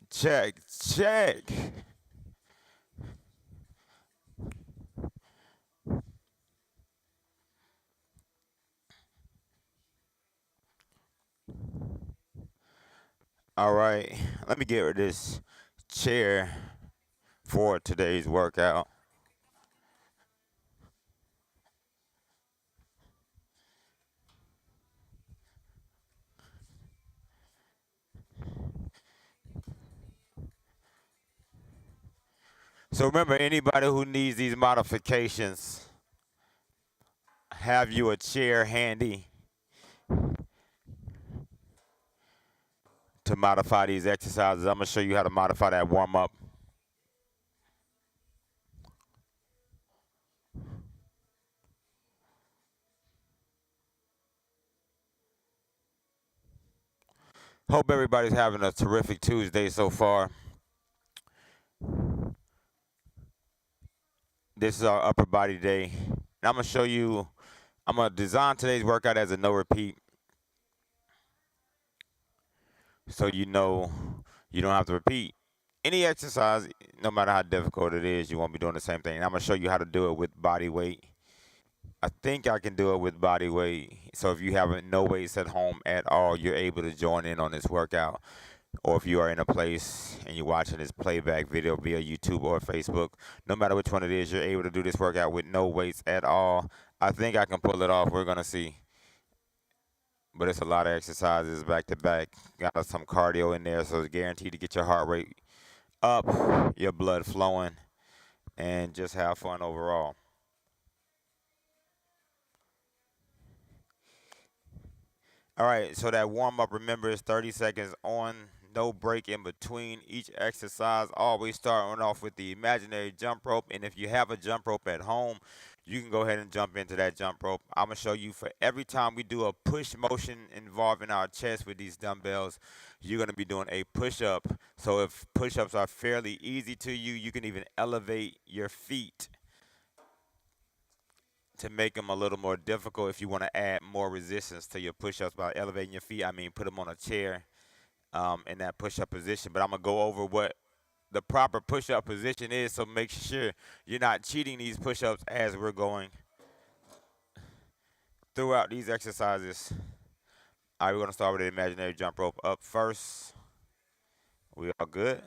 Check, check. All right, let me get rid of this chair for today's workout. So remember, anybody who needs these modifications, have you a chair handy to modify these exercises. I'm gonna show you how to modify that warm up. Hope everybody's having a terrific Tuesday so far. This is our upper body day. And I'm gonna show you, I'm gonna design today's workout as a no repeat. So you know you don't have to repeat any exercise, no matter how difficult it is, you won't be doing the same thing. And I'm gonna show you how to do it with body weight. I think I can do it with body weight. So if you have no weights at home at all, you're able to join in on this workout. Or if you are in a place and you're watching this playback video via YouTube or Facebook, no matter which one it is, you're able to do this workout with no weights at all. I think I can pull it off. We're gonna see. But it's a lot of exercises back to back. Got some cardio in there, so it's guaranteed to get your heart rate up, your blood flowing, and just have fun overall. All right, so that warm up, remember, is 30 seconds on, no break in between each exercise. Always starting off with the imaginary jump rope. And if you have a jump rope at home, you can go ahead and jump into that jump rope. I'm going to show you for every time we do a push motion involving our chest with these dumbbells, you're going to be doing a push up. So if push ups are fairly easy to you, you can even elevate your feet to make them a little more difficult. If you want to add more resistance to your push-ups by elevating your feet, I mean put them on a chair in that push-up position. But I'm gonna go over what the proper push-up position is, so make sure you're not cheating these push-ups as we're going throughout these exercises. All right, we're gonna start with the imaginary jump rope up first. We all good?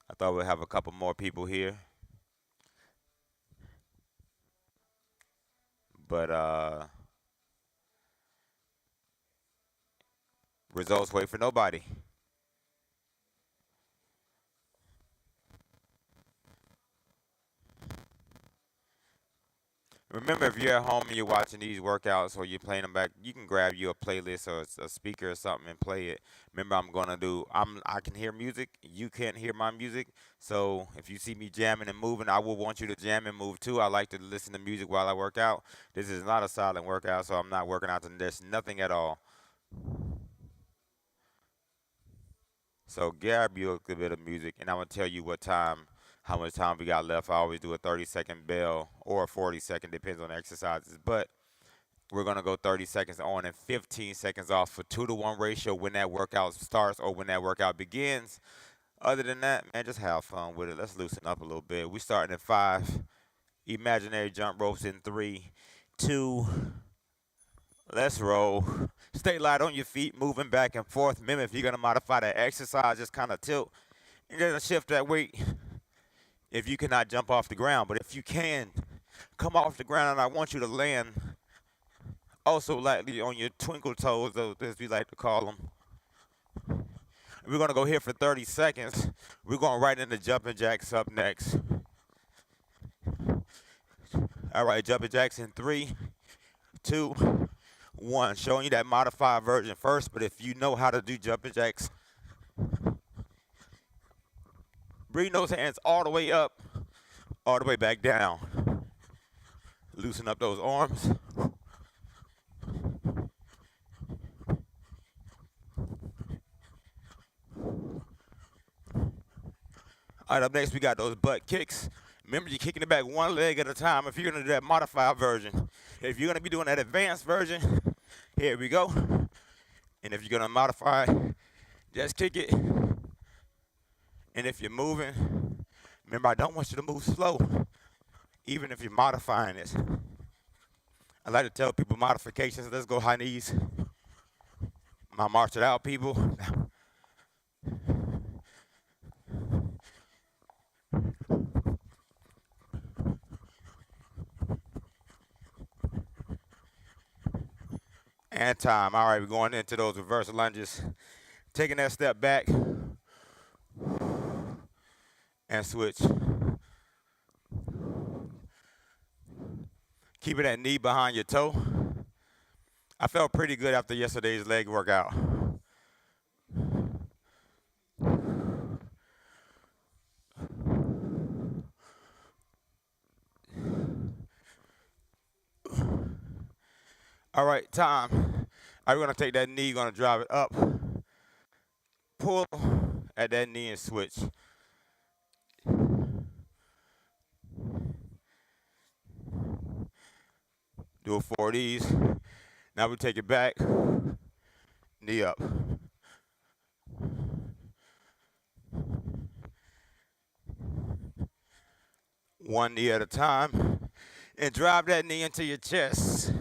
I thought we'd have a couple more people here, but results wait for nobody. Remember, if you're at home and you're watching these workouts or you're playing them back, you can grab you a playlist or a speaker or something and play it. Remember, I can hear music. You can't hear my music. So if you see me jamming and moving, I will want you to jam and move too. I like to listen to music while I work out. This is not a silent workout, so I'm not working out to this, nothing at all. So grab you a good bit of music, and I'm gonna tell you how much time we got left. I always do a 30-second bell or a 40-second, depends on the exercises. But we're gonna go 30 seconds on and 15 seconds off for 2-to-1 ratio when that workout starts or when that workout begins. Other than that, man, just have fun with it. Let's loosen up a little bit. We're starting at 5. Imaginary jump ropes in 3, 2. Let's roll. Stay light on your feet, moving back and forth. Remember, if you're gonna modify that exercise, just kind of tilt. You're gonna shift that weight. If you cannot jump off the ground, but if you can, come off the ground, and I want you to land also lightly on your twinkle toes, as we like to call them. We're gonna go here for 30 seconds. We're going right into jumping jacks up next. All right, jumping jacks in 3, 2, 1. Showing you that modified version first, but if you know how to do jumping jacks, bring those hands all the way up, all the way back down. Loosen up those arms. All right, up next we got those butt kicks. Remember, you're kicking it back one leg at a time if you're going to do that modified version. If you're going to be doing that advanced version, here we go. And if you're gonna modify it, just kick it. And if you're moving, remember I don't want you to move slow, even if you're modifying it. I like to tell people modifications. Let's go high knees. My march it out, people. And time. All right, we're going into those reverse lunges. Taking that step back and switch. Keeping that knee behind your toe. I felt pretty good after yesterday's leg workout. All right, time. All right, we're gonna take that knee, gonna drive it up. Pull at that knee and switch. Do it 4 of these. Now we take it back, knee up. One knee at a time. And drive that knee into your chest.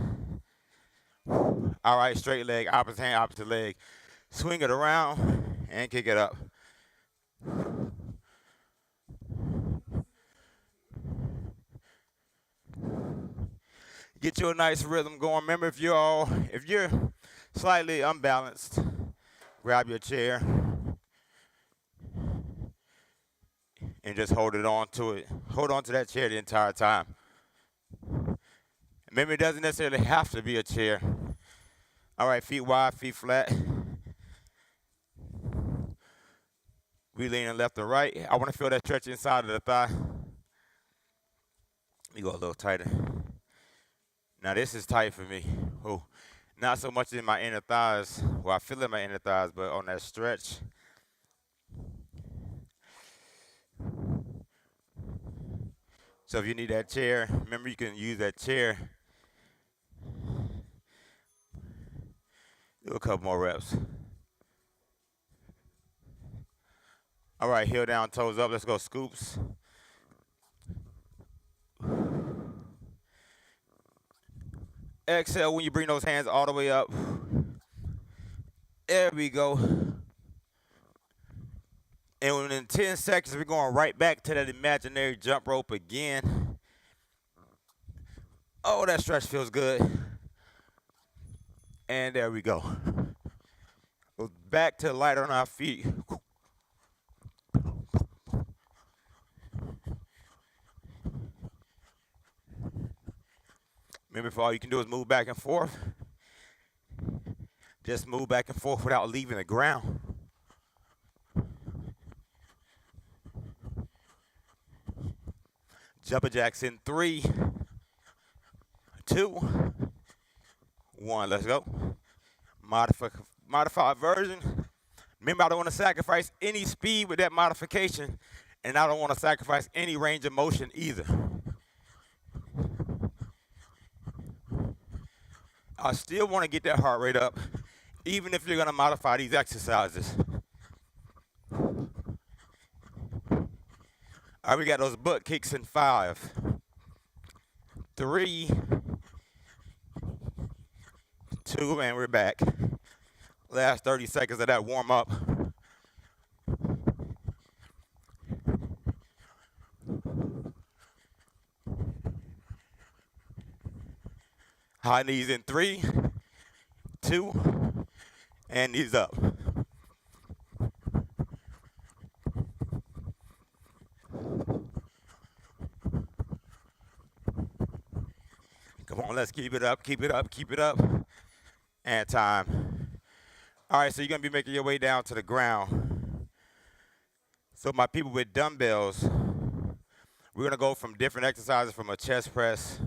All right, straight leg, opposite hand, opposite leg. Swing it around and kick it up. Get you a nice rhythm going. Remember, if you're slightly unbalanced, grab your chair and just hold it on to it. Hold on to that chair the entire time. Remember, it doesn't necessarily have to be a chair. All right, feet wide, feet flat. We leaning left or right. I want to feel that stretch inside of the thigh. Let me go a little tighter. Now this is tight for me. Oh, not so much in my inner thighs. Well, I feel it in my inner thighs, but on that stretch. So if you need that chair, remember you can use that chair. Do a couple more reps. All right, heel down, toes up. Let's go scoops. Exhale when you bring those hands all the way up. There we go. And within 10 seconds, we're going right back to that imaginary jump rope again. Oh, that stretch feels good. And there we go. Back to light on our feet. Remember, if all you can do is move back and forth, just move back and forth without leaving the ground. Jumping jacks in 3, 2, 1. Let's go. Modified version. Remember, I don't want to sacrifice any speed with that modification, and I don't want to sacrifice any range of motion either. I still want to get that heart rate up, even if you're going to modify these exercises. All right, we got those butt kicks in 5, 3, 2, and we're back. Last 30 seconds of that warm up. High knees in 3, 2, and knees up. Come on, let's keep it up, keep it up, keep it up. And time. All right, so you're going to be making your way down to the ground. So my people with dumbbells, we're going to go from different exercises from a chest press.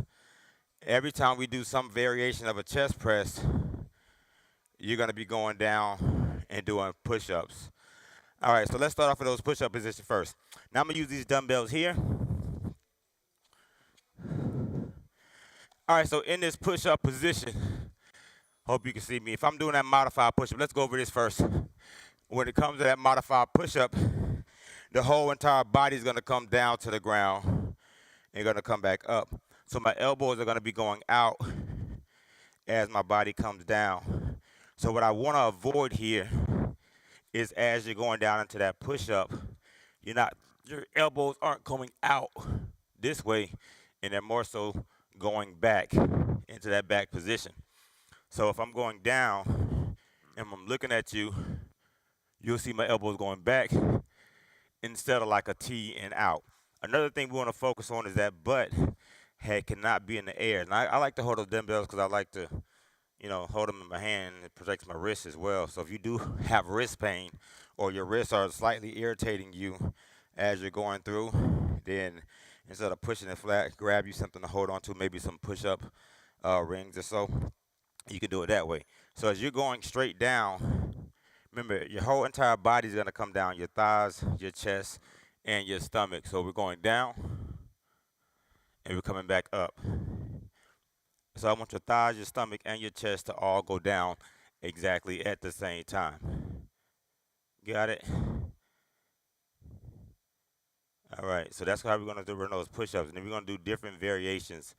Every time we do some variation of a chest press, you're going to be going down and doing push-ups. All right, so let's start off with those push-up positions first. Now I'm going to use these dumbbells here. All right, so in this push-up position, Hope you can see me. If I'm doing that modified push-up, let's go over this first. When it comes to that modified push-up, the whole entire body is going to come down to the ground and going to come back up. So my elbows are going to be going out as my body comes down. So what I want to avoid here is as you're going down into that push-up, your elbows aren't coming out this way, and they're more so going back into that back position. So if I'm going down and I'm looking at you, you'll see my elbows going back instead of like a T and out. Another thing we want to focus on is that butt head cannot be in the air. And I like to hold those dumbbells because I like to, hold them in my hand. It protects my wrist as well. So if you do have wrist pain or your wrists are slightly irritating you as you're going through, then instead of pushing it flat, grab you something to hold on to, maybe some push-up rings or so. You can do it that way. So as you're going straight down, remember, your whole entire body is going to come down, your thighs, your chest, and your stomach. So we're going down, and we're coming back up. So I want your thighs, your stomach, and your chest to all go down exactly at the same time. Got it? All right, so that's how we're going to do those push-ups. And then we're going to do different variations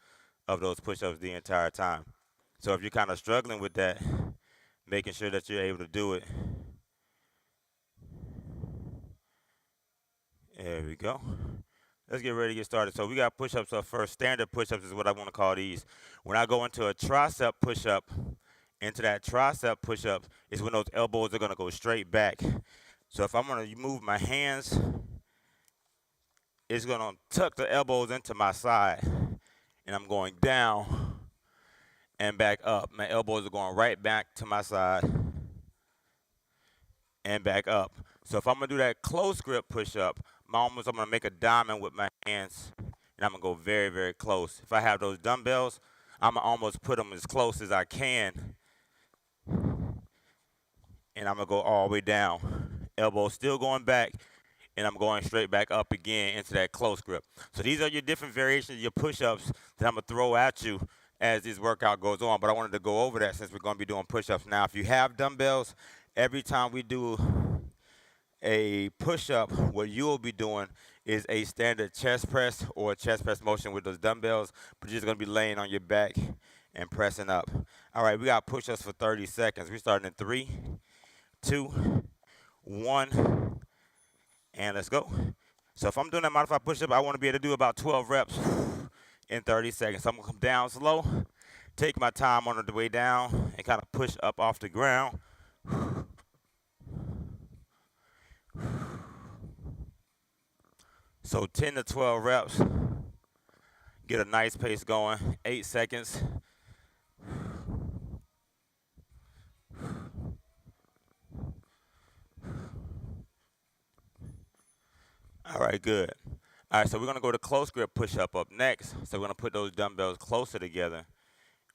of those push-ups the entire time. So if you're kind of struggling with that, making sure that you're able to do it. There we go. Let's get ready to get started. So we got push-ups up first. Standard push-ups is what I want to call these. When I go into a tricep push-up, into that tricep push-up is when those elbows are going to go straight back. So if I'm going to move my hands, it's going to tuck the elbows into my side, and I'm going down and back up. My elbows are going right back to my side and back up. So if I'm going to do that close grip push-up, I'm going to make a diamond with my hands, and I'm going to go very, very close. If I have those dumbbells, I'm going to almost put them as close as I can, and I'm going to go all the way down. Elbow still going back, and I'm going straight back up again into that close grip. So these are your different variations of your push-ups that I'm going to throw at you as this workout goes on, but I wanted to go over that since we're going to be doing push-ups. Now, if you have dumbbells, every time we do a push-up, what you'll be doing is a standard chest press or a chest press motion with those dumbbells, but you're just going to be laying on your back and pressing up. All right, we got push-ups for 30 seconds. We're starting in 3, 2, 1, and let's go. So if I'm doing that modified push-up, I want to be able to do about 12 reps in 30 seconds. So I'm going to come down slow, take my time on the way down, and kind of push up off the ground. So 10 to 12 reps. Get a nice pace going. 8 seconds. All right, good. All right, so we're going to go to close grip push-up up next. So we're going to put those dumbbells closer together,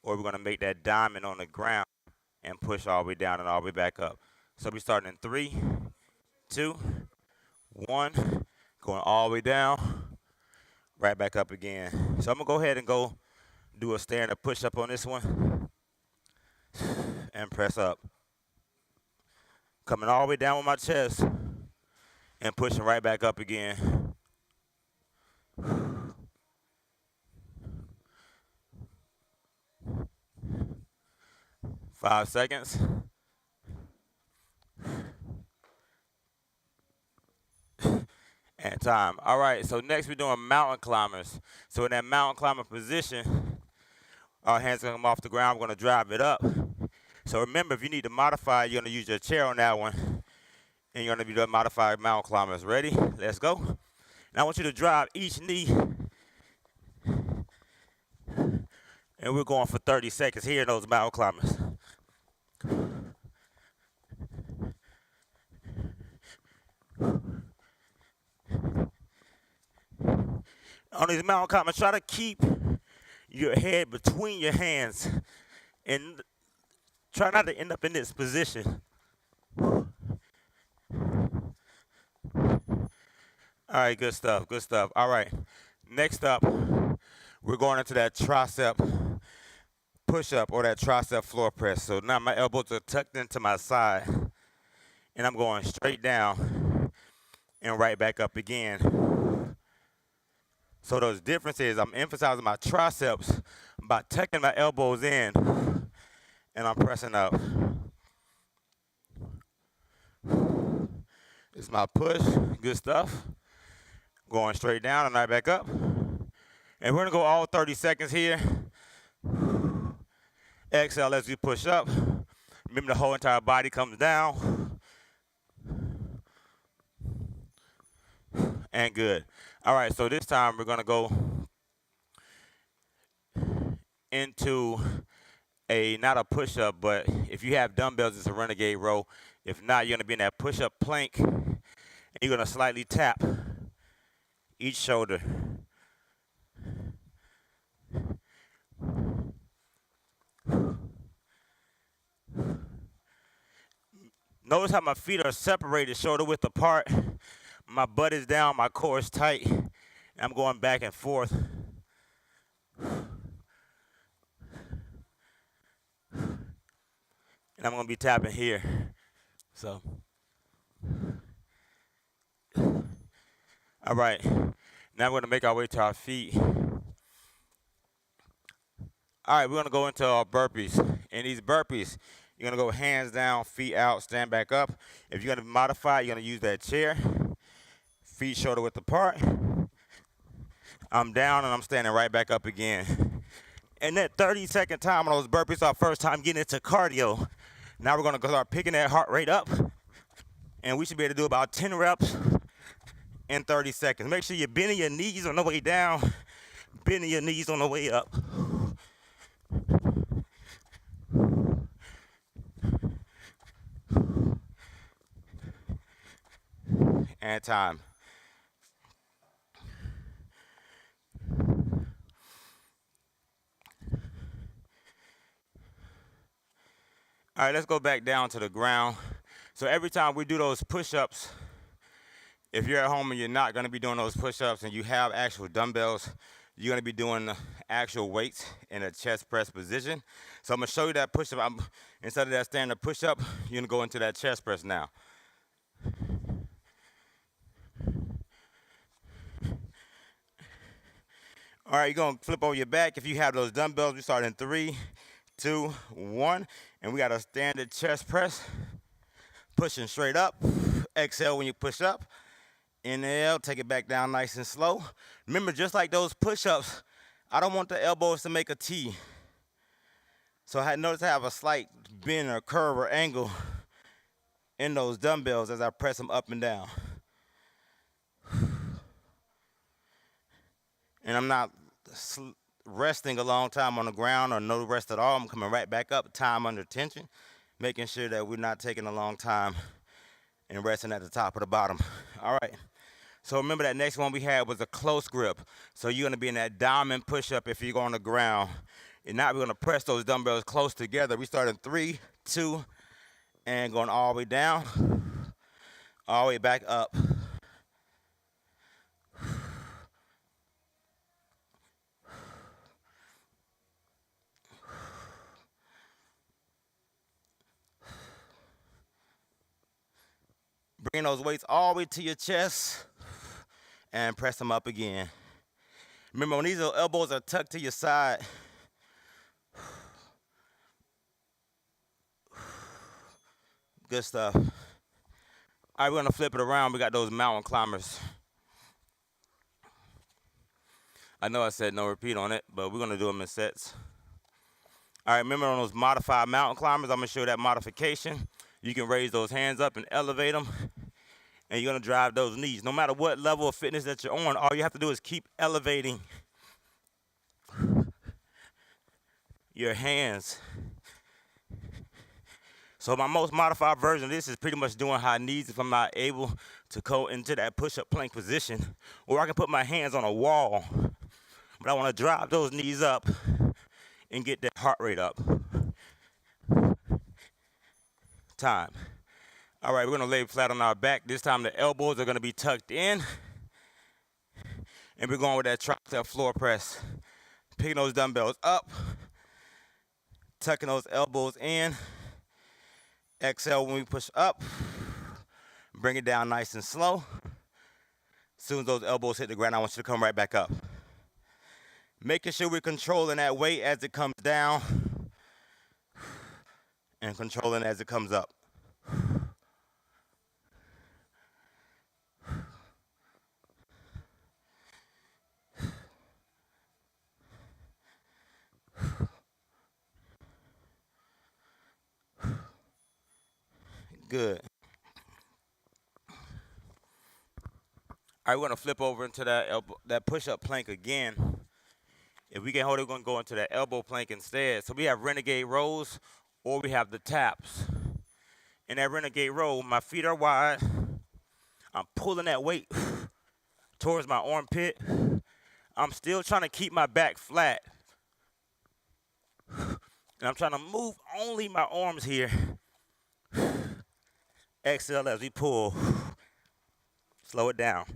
or we're going to make that diamond on the ground and push all the way down and all the way back up. So we're starting in 3, 2, 1, going all the way down, right back up again. So I'm going to go ahead and go do a standard push-up on this one and press up. Coming all the way down with my chest and pushing right back up again. 5 seconds. And time. All right, so next we're doing mountain climbers. So in that mountain climber position, our hands are going to come off the ground. We're going to drive it up. So remember, if you need to modify, you're going to use your chair on that one. And you're going to be doing modified mountain climbers. Ready? Let's go. And I want you to drive each knee. And we're going for 30 seconds here in those mountain climbers. On these mountain climbers, try to keep your head between your hands and try not to end up in this position. All right, good stuff, good stuff. All right, next up, we're going into that tricep push-up or that tricep floor press. So now my elbows are tucked into my side, and I'm going straight down and right back up again. So those differences, I'm emphasizing my triceps by tucking my elbows in, and I'm pressing up. This is my push, good stuff. Going straight down and right back up. And we're gonna go all 30 seconds here. Exhale as we push up. Remember the whole entire body comes down. And good. All right, so this time we're gonna go into not a push-up, but if you have dumbbells, it's a renegade row. If not, you're gonna be in that push-up plank, and you're gonna slightly tap each shoulder. Notice how my feet are separated, shoulder width apart. My butt is down, my core is tight, and I'm going back and forth. And I'm gonna be tapping here. So, all right, now we're gonna make our way to our feet. All right, we're gonna go into our burpees. In these burpees, you're gonna go hands down, feet out, stand back up. If you're gonna modify, you're gonna use that chair. Feet shoulder width apart. I'm down and I'm standing right back up again. And that 30-second time on those burpees, our first time getting into cardio. Now we're gonna start picking that heart rate up. And we should be able to do about 10 reps in 30 seconds. Make sure you're bending your knees on the way down, bending your knees on the way up. And time. All right, let's go back down to the ground. So every time we do those push-ups, if you're at home and you're not going to be doing those push-ups and you have actual dumbbells, you're going to be doing the actual weights in a chest press position. So I'm going to show you that push-up. Instead of that standard push-up, you're going to go into that chest press now. All right, you're going to flip over your back. If you have those dumbbells, we start in 3, 2, 1. And we got a standard chest press. Pushing straight up. Exhale when you push up. Inhale, take it back down nice and slow. Remember, just like those push-ups, I don't want the elbows to make a T. So notice I have a slight bend or curve or angle in those dumbbells as I press them up and down. And I'm not resting a long time on the ground or no rest at all. I'm coming right back up, time under tension, making sure that we're not taking a long time and resting at the top or the bottom. All right. So remember that next one we had was a close grip. So you're going to be in that diamond push-up if you go on the ground. And now we're going to press those dumbbells close together. We start in 3, 2, and going all the way down, all the way back up. Bring those weights all the way to your chest and press them up again. Remember, when these little elbows are tucked to your side, good stuff. All right, we're gonna flip it around. We got those mountain climbers. I know I said no repeat on it, but we're gonna do them in sets. All right, remember on those modified mountain climbers, I'm gonna show you that modification. You can raise those hands up and elevate them, and you're gonna drive those knees. No matter what level of fitness that you're on, all you have to do is keep elevating your hands. So my most modified version of this is pretty much doing high knees if I'm not able to go into that push-up plank position. Or I can put my hands on a wall, but I wanna drive those knees up and get that heart rate up. Time. All right, we're gonna lay flat on our back. This time the elbows are gonna be tucked in. And we're going with that tricep floor press. Picking those dumbbells up Tucking those elbows in. Exhale when we push up. Bring it down nice and slow. As soon as those elbows hit the ground, I want you to come right back up. Making sure we're controlling that weight as it comes down and controlling as it comes up. Good. All right, we're gonna flip over into that push-up plank again. If we can hold it, we're gonna go into that elbow plank instead. So we have renegade rows, or we have the taps. In that renegade row, my feet are wide. I'm pulling that weight towards my armpit. I'm still trying to keep my back flat. And I'm trying to move only my arms here. Exhale as we pull. Slow it down.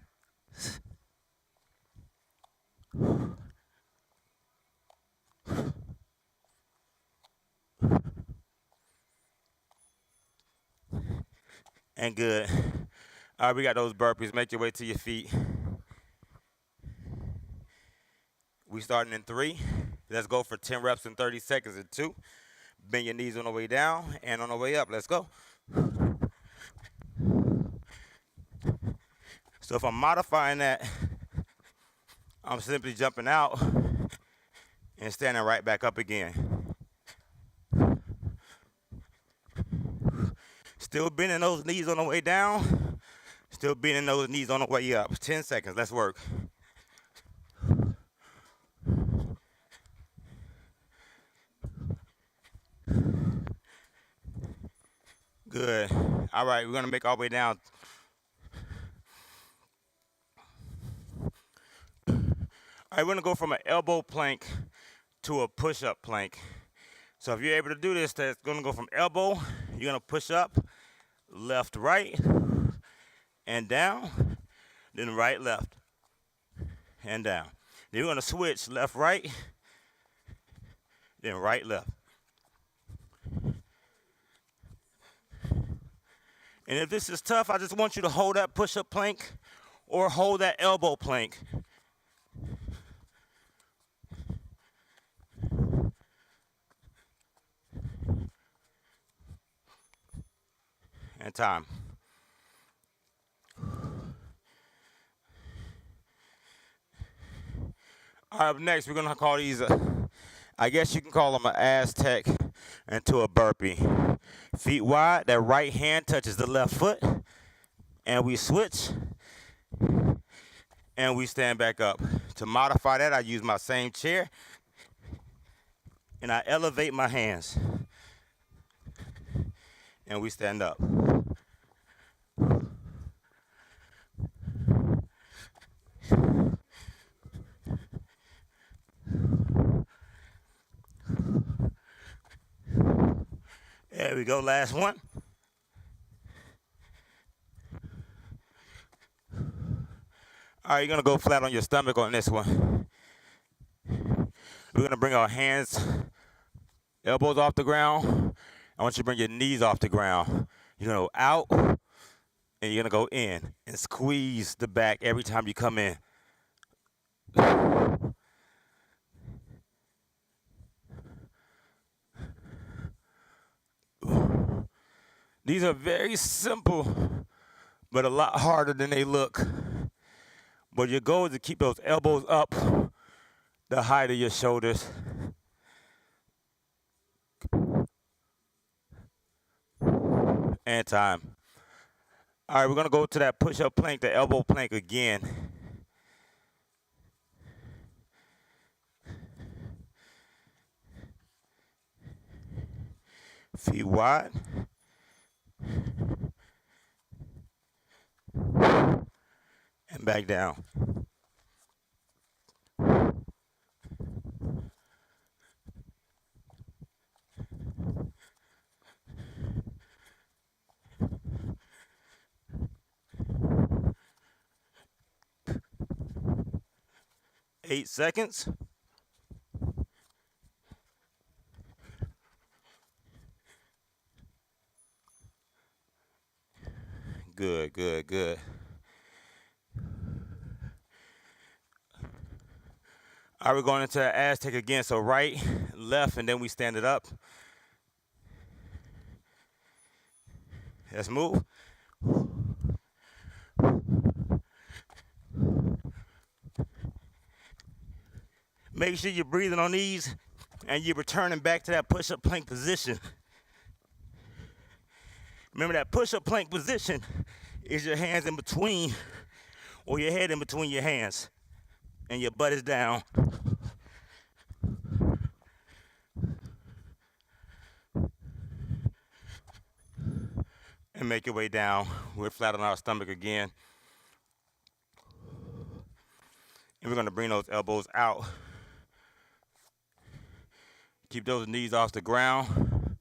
And good. All right, we got those burpees. Make your way to your feet. We starting in 3. Let's go for 10 reps in 30 seconds in 2. Bend your knees on the way down and on the way up. Let's go. So if I'm modifying that, I'm simply jumping out and standing right back up again. Still bending those knees on the way down. Still bending those knees on the way up. 10 seconds. Let's work. Good. All right, we're going to make our way down. All right, we're going to go from an elbow plank to a push-up plank. So if you're able to do this, that's going to go from elbow. You're going to push up, left, right, and down. Then right, left, and down. Then you're going to switch left, right, then right, left. And if this is tough, I just want you to hold that push-up plank or hold that elbow plank. And time. All right, up next, we're going to call these, I guess you can call them an Aztec into a burpee. Feet wide, that right hand touches the left foot, and we switch, and we stand back up. To modify that, I use my same chair, and I elevate my hands, and we stand up. There we go, last one. All right, you're going to go flat on your stomach on this one. We're going to bring our hands, elbows off the ground. I want you to bring your knees off the ground. You're going to go out, and you're going to go in and squeeze the back every time you come in. These are very simple, but a lot harder than they look. But your goal is to keep those elbows up, the height of your shoulders. And time. All right, we're going to go to that push-up plank, the elbow plank again. Feet wide. And back down. Eight seconds. Good, good, good. All right, we're going into Aztec again. So right, left, and then we stand it up. Let's move. Make sure you're breathing on these and you're returning back to that push-up plank position. Remember that push-up plank position is your hands in between or your head in between your hands and your butt is down. And make your way down. We're flat on our stomach again. And we're gonna bring those elbows out. Keep those knees off the ground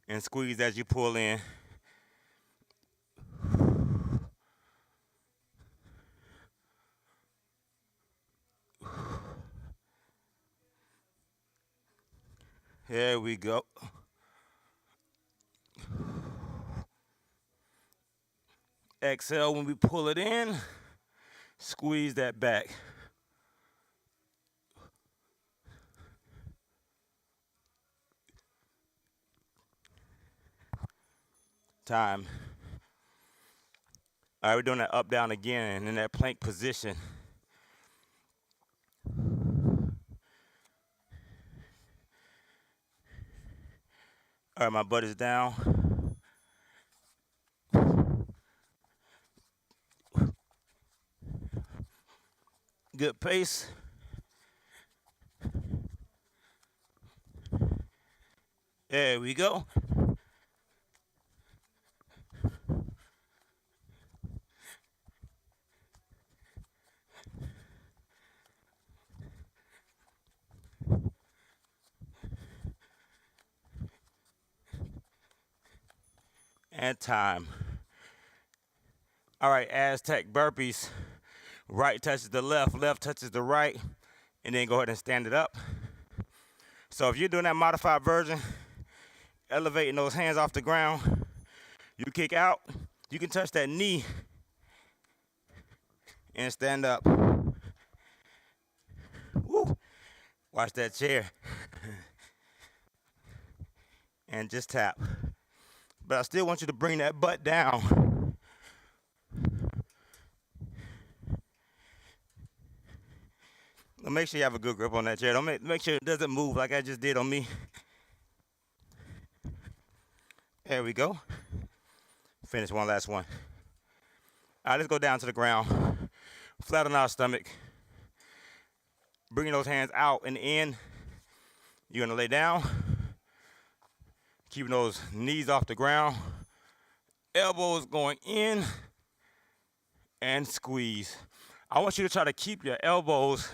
and squeeze as you pull in. There we go. Exhale when we pull it in. Squeeze that back. Time. All right, we're doing that up, down again, and in that plank position. All right, my butt is down. Good pace. There we go. And time. All right, Aztec burpees. Right touches the left, left touches the right, and then go ahead and stand it up. So if you're doing that modified version, elevating those hands off the ground, you kick out, you can touch that knee and stand up. Woo. Watch that chair. And just tap. But I still want you to bring that butt down. Make sure you have a good grip on that chair. Don't make sure it doesn't move like I just did on me. There we go. Finish one last one. All right, let's go down to the ground. Flat on our stomach. Bringing those hands out and in. You're gonna lay down. Keeping those knees off the ground. Elbows going in and squeeze. I want you to try to keep your elbows.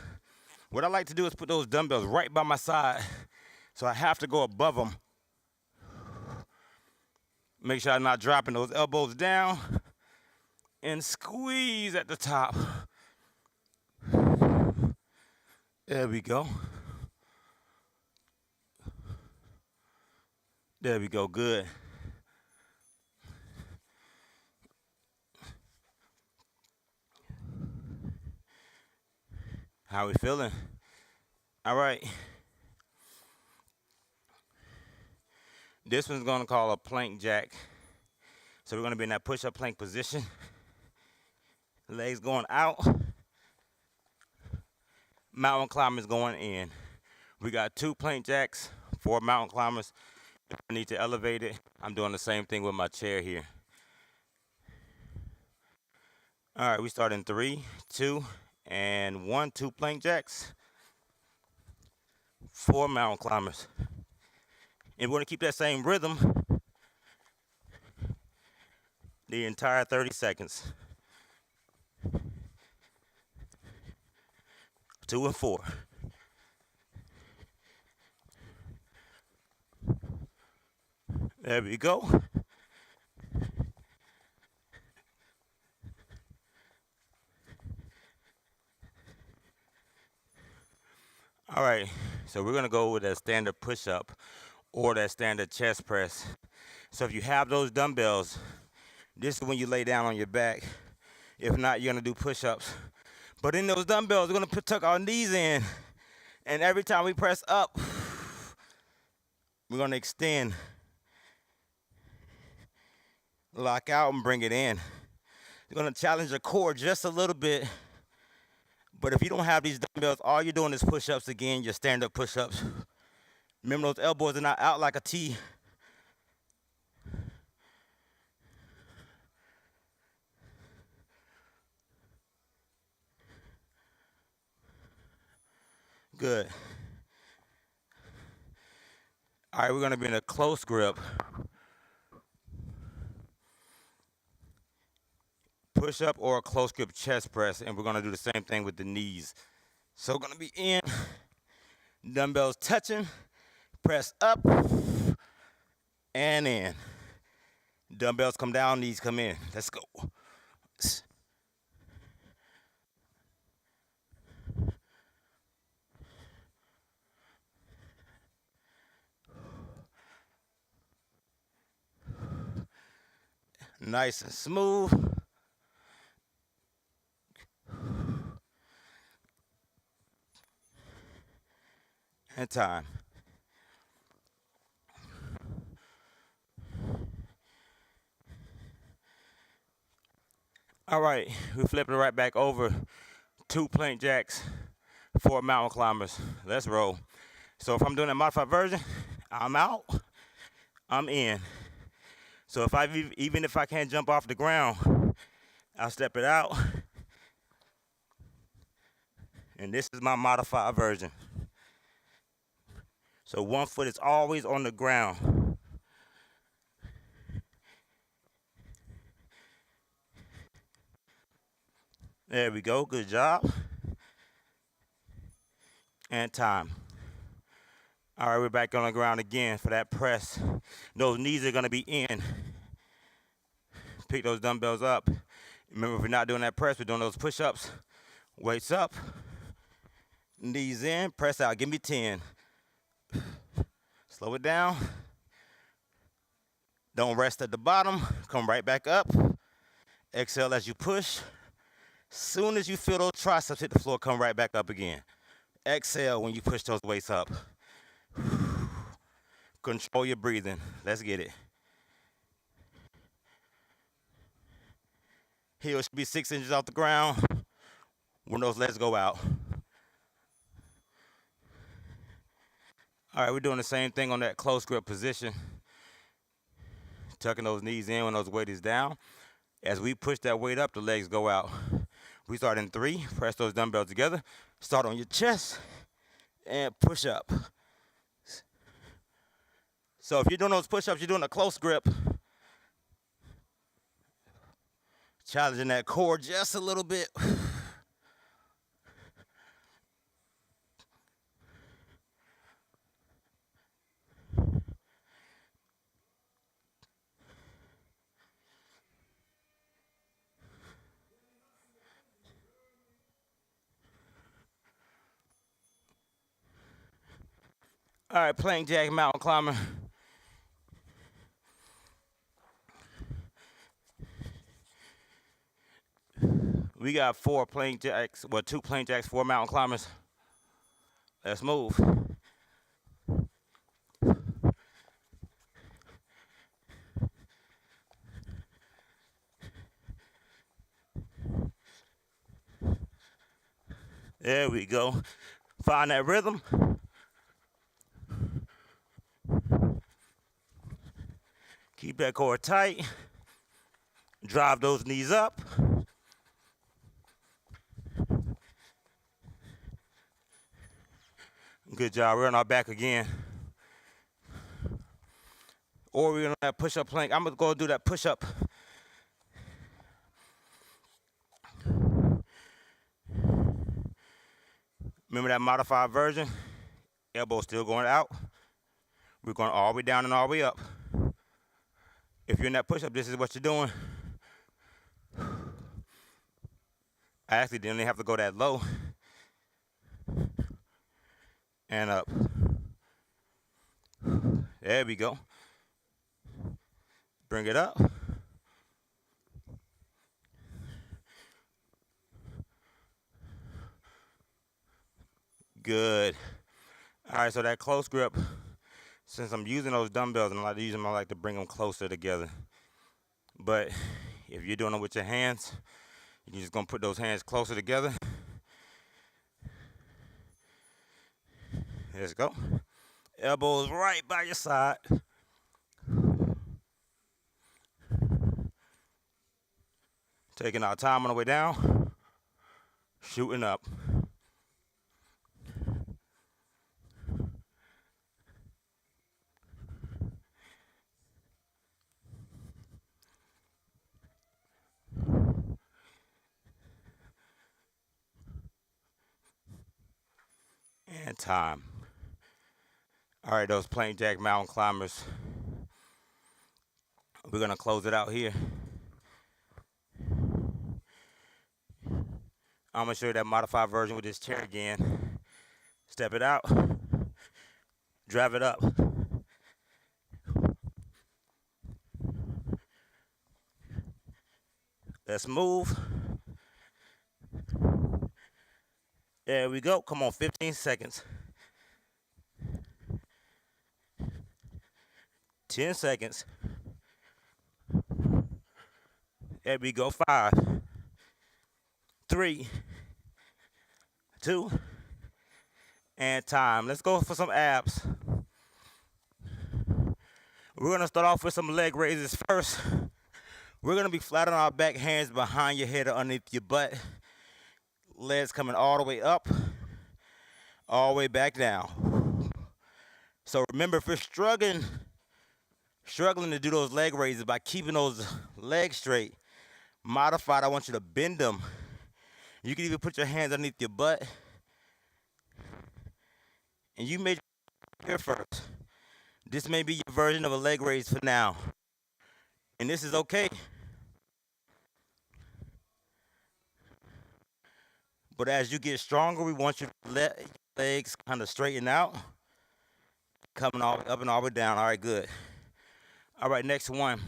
What I like to do is put those dumbbells right by my side. So I have to go above them. Make sure I'm not dropping those elbows down. And squeeze at the top. There we go. There we go, good. How we feeling? All right. This one's gonna call a plank jack. So we're gonna be in that push-up plank position. Legs going out. Mountain climbers going in. We got 2 plank jacks, 4 mountain climbers. If I need to elevate it, I'm doing the same thing with my chair here. All right, we start in 3, 2, and 1. 2 plank jacks, 4 mountain climbers. And we're gonna keep that same rhythm the entire 30 seconds. 2 and 4. There we go. All right, so we're gonna go with a standard push-up or that standard chest press. So if you have those dumbbells, This is when you lay down on your back. If not, you're gonna do push-ups. But in those dumbbells, we're gonna tuck our knees in, and every time we press up, we're gonna extend, lock out, and bring it in. You're gonna challenge your core just a little bit. But if you don't have these dumbbells, all you're doing is push-ups again, your stand-up push-ups. Remember, those elbows are not out like a T. Good. All right, we're gonna be in a close grip. Push up or a close grip chest press, and we're gonna do the same thing with the knees. So we're gonna be in, dumbbells touching, press up and in. Dumbbells come down, knees come in. Let's go. Nice and smooth. And time. All right, we flip it right back over. 2 plank jacks, 4 mountain climbers. Let's roll. So if I'm doing a modified version, I'm out, I'm in. So even if I can't jump off the ground, I'll step it out. And this is my modified version. So one foot is always on the ground. There we go, good job. And time. All right, we're back on the ground again for that press. Those knees are gonna be in. Pick those dumbbells up. Remember, if we're not doing that press, we're doing those push-ups. Weights up, knees in, press out, give me 10. Slow it down. Don't rest at the bottom, come right back up. Exhale as you push. Soon as you feel those triceps hit the floor, come right back up again. Exhale when you push those weights up. Control your breathing. Let's get it. Heel should be 6 inches off the ground when those legs go out. All right, we're doing the same thing on that close grip position. Tucking those knees in when those weight is down. As we push that weight up, the legs go out. We start in 3, press those dumbbells together. Start on your chest and push up. So if you're doing those push-ups, you're doing a close grip. Challenging that core just a little bit. All right, plank jack, mountain climber. We got 4 plank jacks, 2 plank jacks, 4 mountain climbers. Let's move. There we go. Find that rhythm. Keep that core tight. Drive those knees up. Good job. We're on our back again. Or we're gonna have push-up plank. I'm gonna go do that push-up. Remember that modified version? Elbow still going out. We're going all the way down and all the way up. If you're in that push-up, this is what you're doing. I actually didn't even have to go that low. And up. There we go. Bring it up. Good. All right, so that close grip, since I'm using those dumbbells and I like to use them, I like to bring them closer together. But if you're doing it with your hands, you're just gonna put those hands closer together. Let's go. Elbows right by your side. Taking our time on the way down. Shooting up. And time. All right, those plain jack mountain climbers. We're gonna close it out here. I'm gonna show you that modified version with this chair again. Step it out. Drive it up. Let's move. There we go. Come on, 15 seconds. 10 seconds. There we go. 5, 3, 2, and time. Let's go for some abs. We're gonna start off with some leg raises first. We're gonna be flat on our back, hands behind your head or underneath your butt. Legs coming all the way up, all the way back down. So remember, if you're struggling to do those leg raises by keeping those legs straight, modified, I want you to bend them. You can even put your hands underneath your butt. And you may here first. This may be your version of a leg raise for now. And this is okay. But as you get stronger, we want your legs kind of straighten out. Coming all the way up and all the way down. All right, good. All right, next one.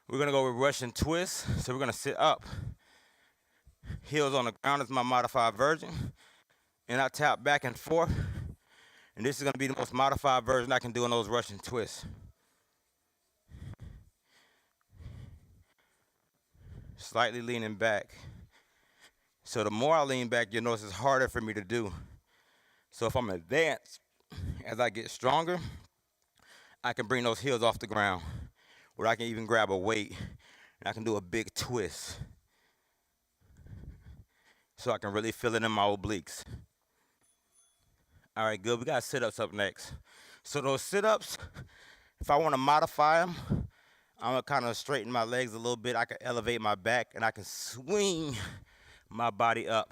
We're going to go with Russian twist. So we're going to sit up. Heels on the ground is my modified version. And I tap back and forth. And this is going to be the most modified version I can do in those Russian twists. Slightly leaning back. So the more I lean back, you'll notice it's harder for me to do. So if I'm advanced, as I get stronger, I can bring those heels off the ground. Where I can even grab a weight and I can do a big twist. So I can really feel it in my obliques. All right, good. We got sit-ups up next. So those sit-ups, if I want to modify them, I'm going to kind of straighten my legs a little bit. I can elevate my back and I can swing my body up.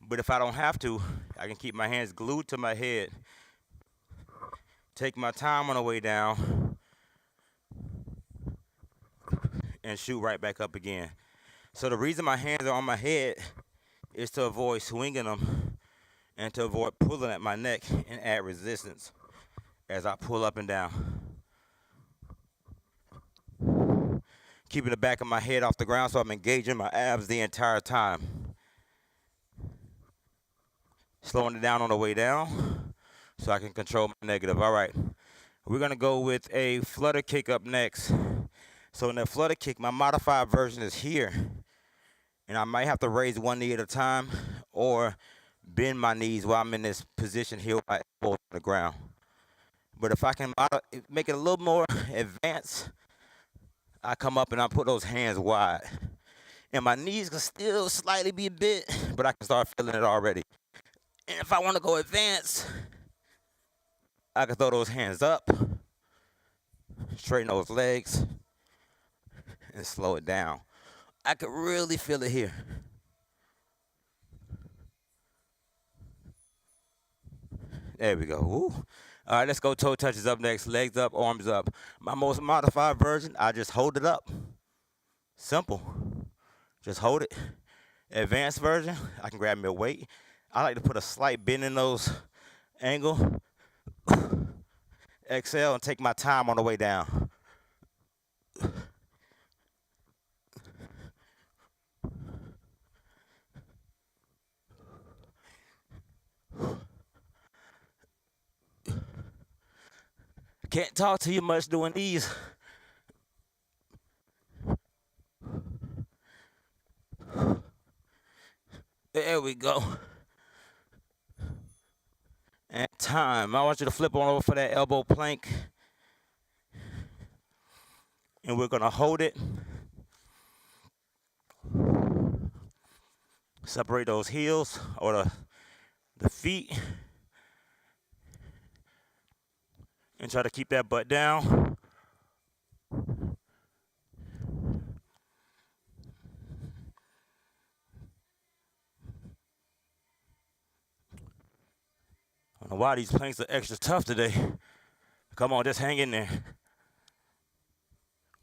But if I don't have to, I can keep my hands glued to my head. Take my time on the way down. And shoot right back up again. So the reason my hands are on my head is to avoid swinging them and to avoid pulling at my neck and add resistance as I pull up and down. Keeping the back of my head off the ground so I'm engaging my abs the entire time. Slowing it down on the way down so I can control my negative. All right, we're going to go with a flutter kick up next. So in that flutter kick, my modified version is here. And I might have to raise one knee at a time or bend my knees while I'm in this position here with my elbows on the ground. But if I can make it a little more advanced, I come up and I put those hands wide. And my knees can still slightly be bent, but I can start feeling it already. And if I want to go advanced, I can throw those hands up, straighten those legs, and slow it down. I could really feel it here. There we go. Woo. All right, let's go toe touches up next. Legs up, arms up. My most modified version, I just hold it up. Simple. Just hold it. Advanced version, I can grab me a weight. I like to put a slight bend in those angle. Exhale and take my time on the way down. Can't talk to you much doing these. There we go. And time. I want you to flip on over for that elbow plank. And we're gonna hold it. Separate those heels or the feet. And try to keep that butt down. I don't know why these planks are extra tough today. Come on, just hang in there.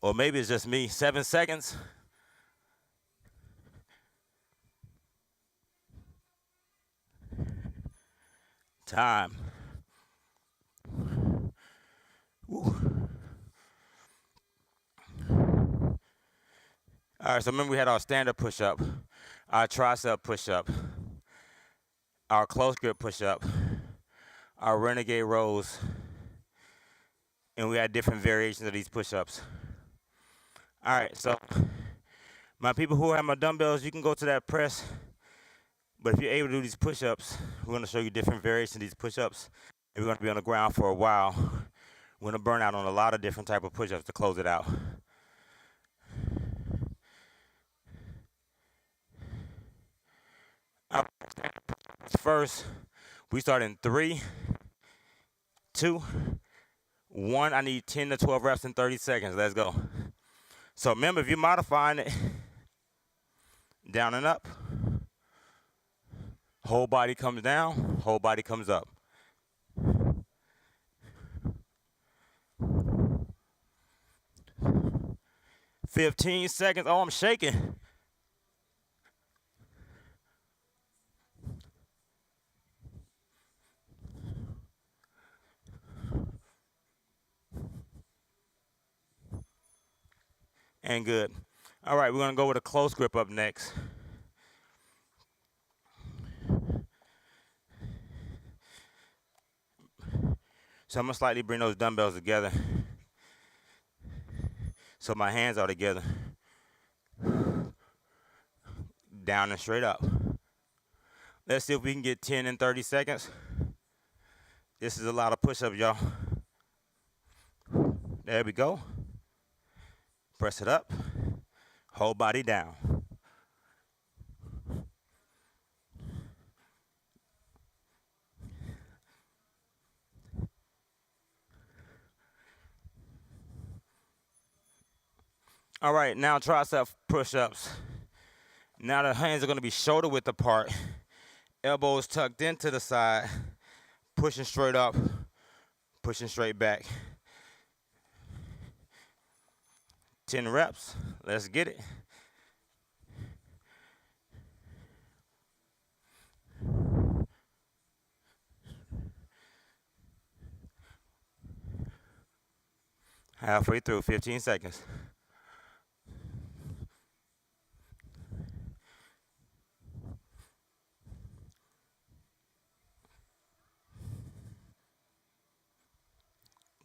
Or maybe it's just me. 7 seconds. Time. Woo. All right, so remember we had our standard push-up, our tricep push-up, our close grip push-up, our renegade rows, and we had different variations of these push-ups. All right, so my people who have my dumbbells, you can go to that press, but if you're able to do these push-ups, we're gonna show you different variations of these push-ups, and we're gonna be on the ground for a while. We're gonna burn out on a lot of different type of push-ups to close it out. First, we start in 3, 2, 1. I need 10 to 12 reps in 30 seconds. Let's go. So remember, if you're modifying it, down and up, whole body comes down, whole body comes up. "15 seconds. Oh, I'm shaking. And good. All right, we're gonna go with a close grip up next. So I'm gonna slightly bring those dumbbells together so my hands are together. Down and straight up. Let's see if we can get 10 in 30 seconds. This is a lot of push-ups, y'all. There we go. Press it up. Whole body down. All right, now tricep push-ups. Now the hands are gonna be shoulder width apart. Elbows tucked into the side. Pushing straight up. Pushing straight back. 10 reps. Let's get it. Halfway through, 15 seconds.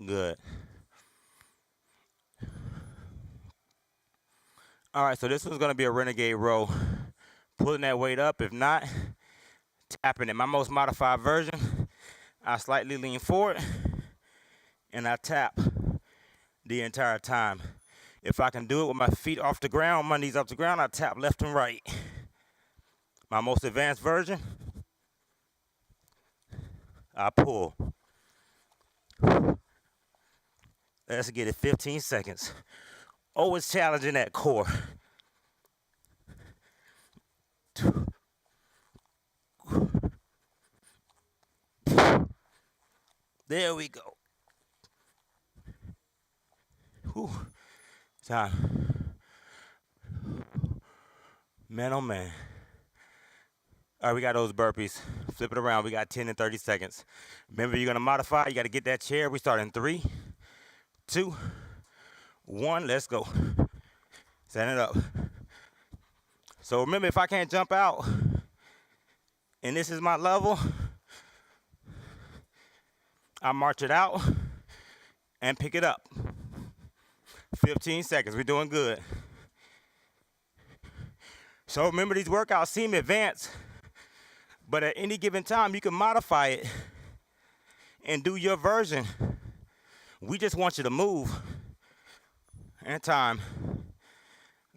Good. All right, so this one's gonna be a renegade row. Pulling that weight up. If not, tapping it. My most modified version, I slightly lean forward and I tap the entire time. If I can do it with my feet off the ground, my knees off the ground, I tap left and right. My most advanced version, I pull. Let's get it, 15 seconds. Always challenging that core. There we go. Whew. Time. Man, oh man. All right, we got those burpees. Flip it around. We got 10 and 30 seconds. Remember, you're going to modify. You got to get that chair. We start in 3, 2, 1. Let's go. Stand it up. So remember, if I can't jump out, and this is my level, I march it out, and pick it up. 15 seconds. We're doing good. So remember, these workouts seem advanced, but at any given time, you can modify it and do your version. We just want you to move. And time.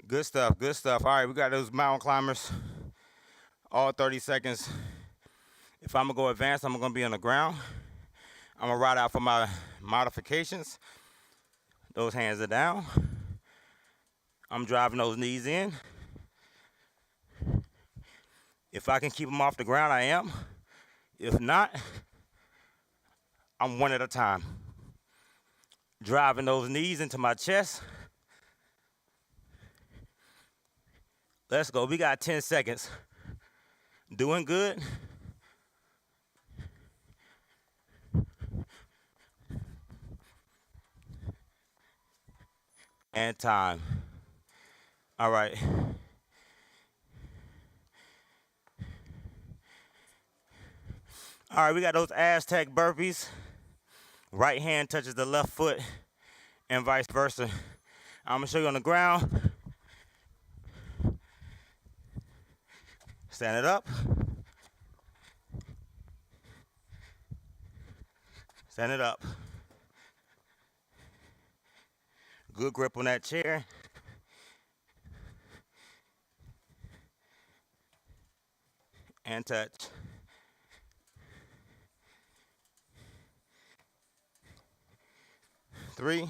Good stuff, good stuff. All right, we got those mountain climbers. All 30 seconds. If I'm gonna go advanced, I'm gonna be on the ground. I'm gonna ride out for my modifications. Those hands are down. I'm driving those knees in. If I can keep them off the ground, I am. If not, I'm one at a time. Driving those knees into my chest. Let's go. We got 10 seconds. Doing good. And time. All right. All right, we got those Aztec burpees. Right hand touches the left foot and vice versa. I'm gonna show you on the ground. Stand it up. Stand it up. Good grip on that chair. And touch. Three,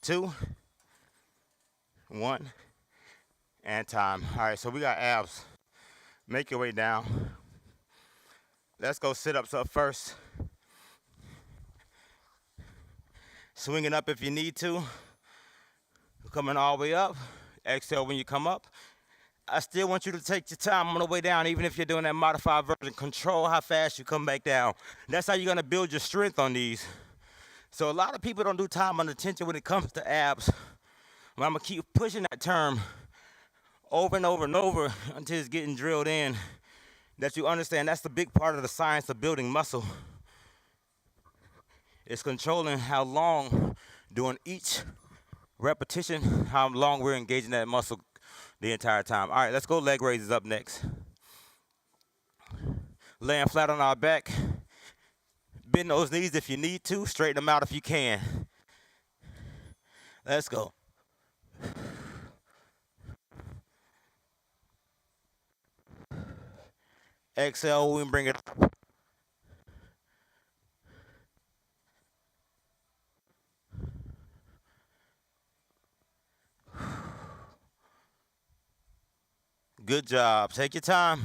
2, 1, and time. All right, so we got abs. Make your way down. Let's go sit-ups up first. Swinging up if you need to. Coming all the way up. Exhale when you come up. I still want you to take your time on the way down, even if you're doing that modified version. Control how fast you come back down. That's how you're gonna build your strength on these. So a lot of people don't do time under tension when it comes to abs. But I'm gonna keep pushing that term over and over and over until it's getting drilled in. That you understand that's the big part of the science of building muscle. It's controlling how long during each repetition, how long we're engaging that muscle the entire time. All right, let's go leg raises up next. Laying flat on our back. Bend those knees if you need to. Straighten them out if you can. Let's go. Exhale, we bring it up. Good job. Take your time.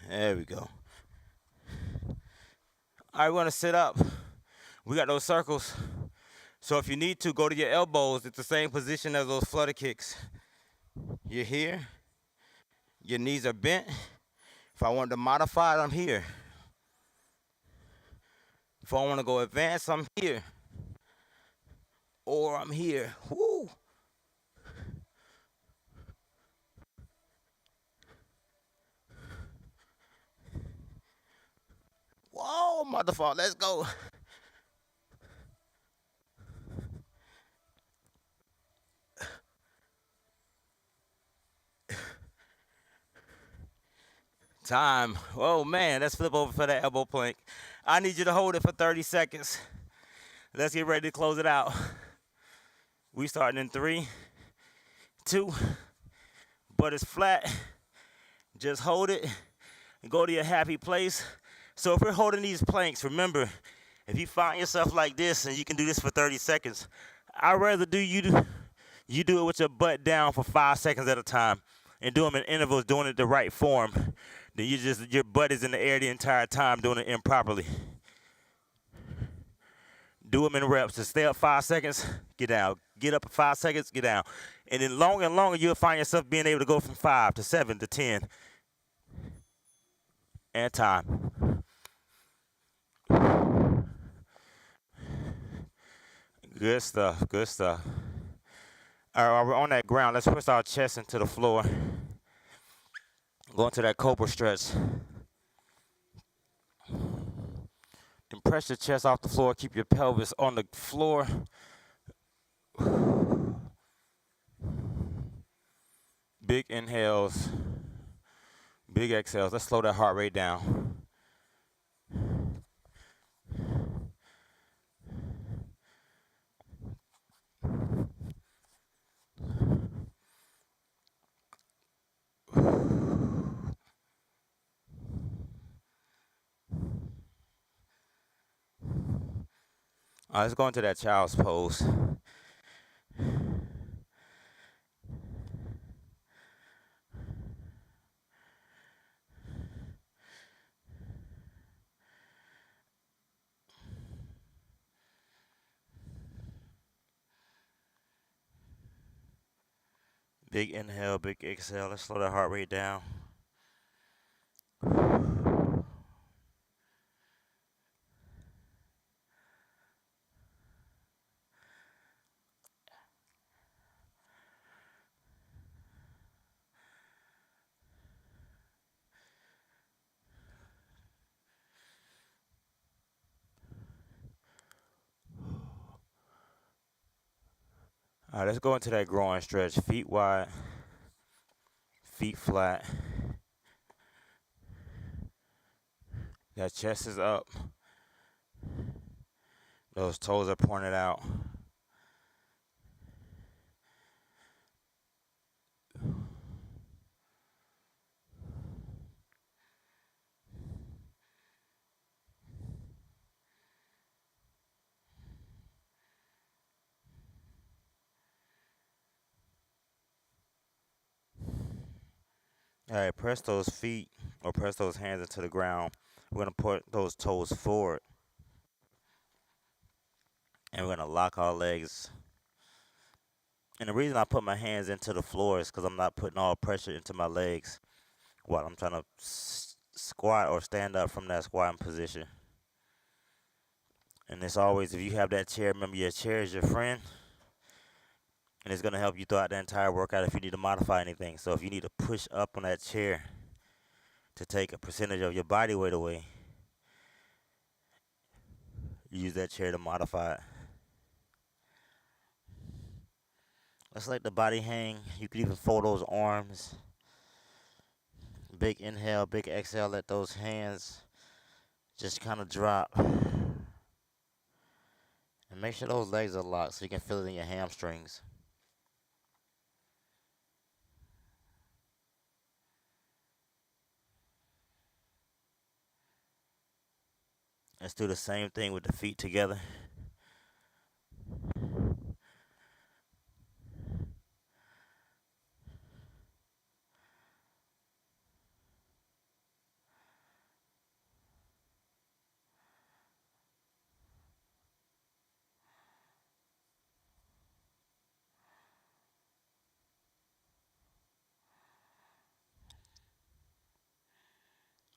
There we go. All right, we're gonna sit up. We got those circles. So if you need to, go to your elbows. It's the same position as those flutter kicks. You're here. Your knees are bent. If I want to modify it, I'm here. If I want to go advanced, I'm here. Or I'm here. Woo! Whoa, motherfucker, let's go. Time. Oh, man, let's flip over for that elbow plank. I need you to hold it for 30 seconds. Let's get ready to close it out. We starting in 3, 2, butt is flat. Just hold it and go to your happy place. So if we're holding these planks, remember, if you find yourself like this and you can do this for 30 seconds, I'd rather you do it with your butt down for 5 seconds at a time and do them in intervals, doing it the right form. Then your butt is in the air the entire time doing it improperly. Do them in reps. Just stay up 5 seconds, get down. Get up 5 seconds, get down. And then longer and longer, you'll find yourself being able to go from 5 to 7 to 10. And time. Good stuff, good stuff. All right, while we're on that ground, let's push our chest into the floor. Go into that cobra stretch. And press your chest off the floor. Keep your pelvis on the floor. Big inhales. Big exhales. Let's slow that heart rate down. All right, let's go into that child's pose. Big inhale, big exhale. Let's slow that heart rate down. All right, let's go into that groin stretch. Feet wide, feet flat. That chest is up. Those toes are pointed out. All right, press those feet or press those hands into the ground. We're going to put those toes forward. And we're going to lock our legs. And the reason I put my hands into the floor is because I'm not putting all pressure into my legs while I'm trying to squat or stand up from that squatting position. And it's always, if you have that chair, remember your chair is your friend. And it's going to help you throughout the entire workout if you need to modify anything. So if you need to push up on that chair to take a percentage of your body weight away, use that chair to modify it. Let's let the body hang. You can even fold those arms. Big inhale, big exhale. Let those hands just kind of drop. And make sure those legs are locked so you can feel it in your hamstrings. Let's do the same thing with the feet together.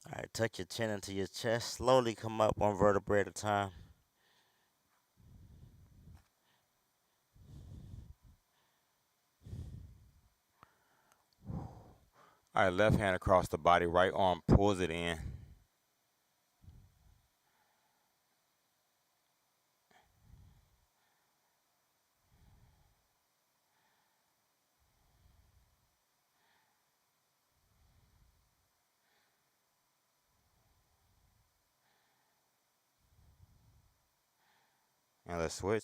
All right, tuck your chin into your chest. Slowly come up one vertebrae at a time. All right, left hand across the body, right arm pulls it in. And let's switch.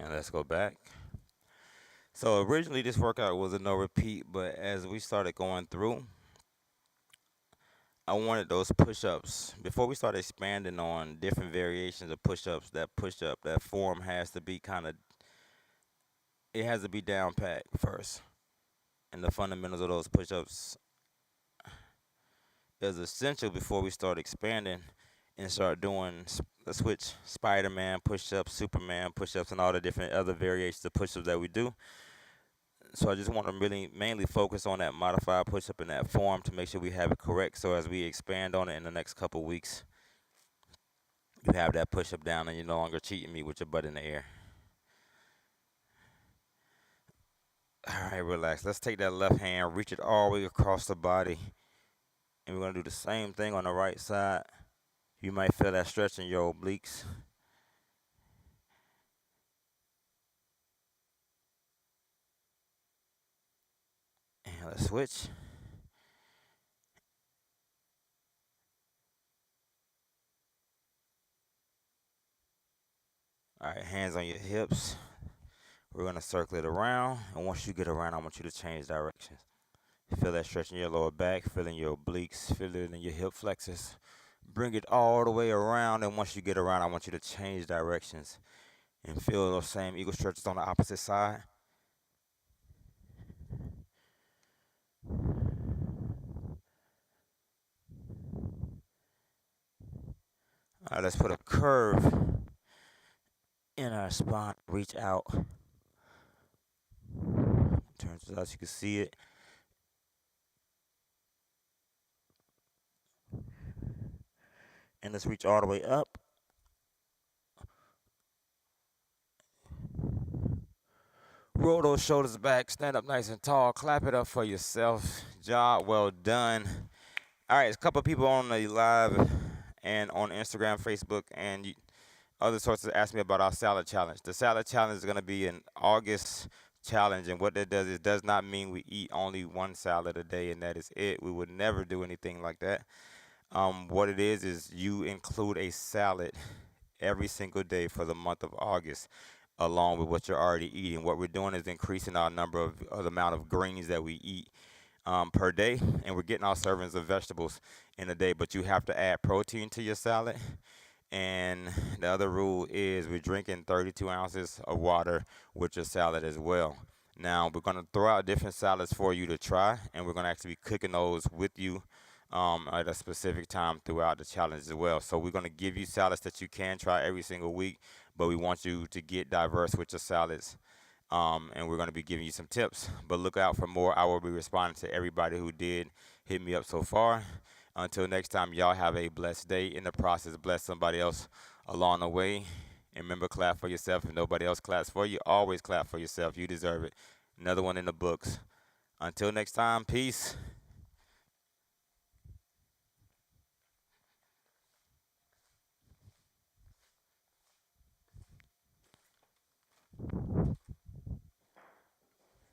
And let's go back. So originally this workout was a no repeat, but as we started going through, I wanted those push-ups. Before we start expanding on different variations of push-ups, that push-up, that form has to be it has to be down pat first. And the fundamentals of those push-ups is essential before we start expanding and start doing, let's switch Spider-Man push-ups, Superman push-ups, and all the different other variations of push-ups that we do. So I just want to really mainly focus on that modified push-up in that form to make sure we have it correct. So as we expand on it in the next couple weeks, you have that push-up down and you're no longer cheating me with your butt in the air. All right, relax. Let's take that left hand, reach it all the way across the body, and we're gonna do the same thing on the right side. You might feel that stretch in your obliques. And let's switch. All right, hands on your hips. We're gonna circle it around, and once you get around, I want you to change directions. Feel that stretch in your lower back, feeling your obliques, feel it in your hip flexors. Bring it all the way around, and once you get around, I want you to change directions and feel those same eagle stretches on the opposite side. All right, let's put a curve in our spine. Reach out. Turn so that you can see it. And let's reach all the way up. Roll those shoulders back. Stand up nice and tall. Clap it up for yourself. Job well done. All right, there's a couple of people on the live and on Instagram, Facebook, and other sources asked me about our salad challenge. The salad challenge is going to be an August challenge, and what that does is does not mean we eat only one salad a day and that is it. We would never do anything like that. What it is you include a salad every single day for the month of August, along with what you're already eating. What we're doing is increasing our number of the amount of greens that we eat per day, and we're getting our servings of vegetables in a day. But you have to add protein to your salad. And the other rule is we're drinking 32 ounces of water with your salad as well. Now, we're going to throw out different salads for you to try, and we're going to actually be cooking those with you at a specific time throughout the challenge as well. So we're going to give you salads that you can try every single week, but we want you to get diverse with your salads. And we're going to be giving you some tips. But look out for more. I will be responding to everybody who did hit me up so far. Until next time, y'all have a blessed day. In the process, bless somebody else along the way. And remember, clap for yourself. If nobody else claps for you, always clap for yourself. You deserve it. Another one in the books. Until next time, peace.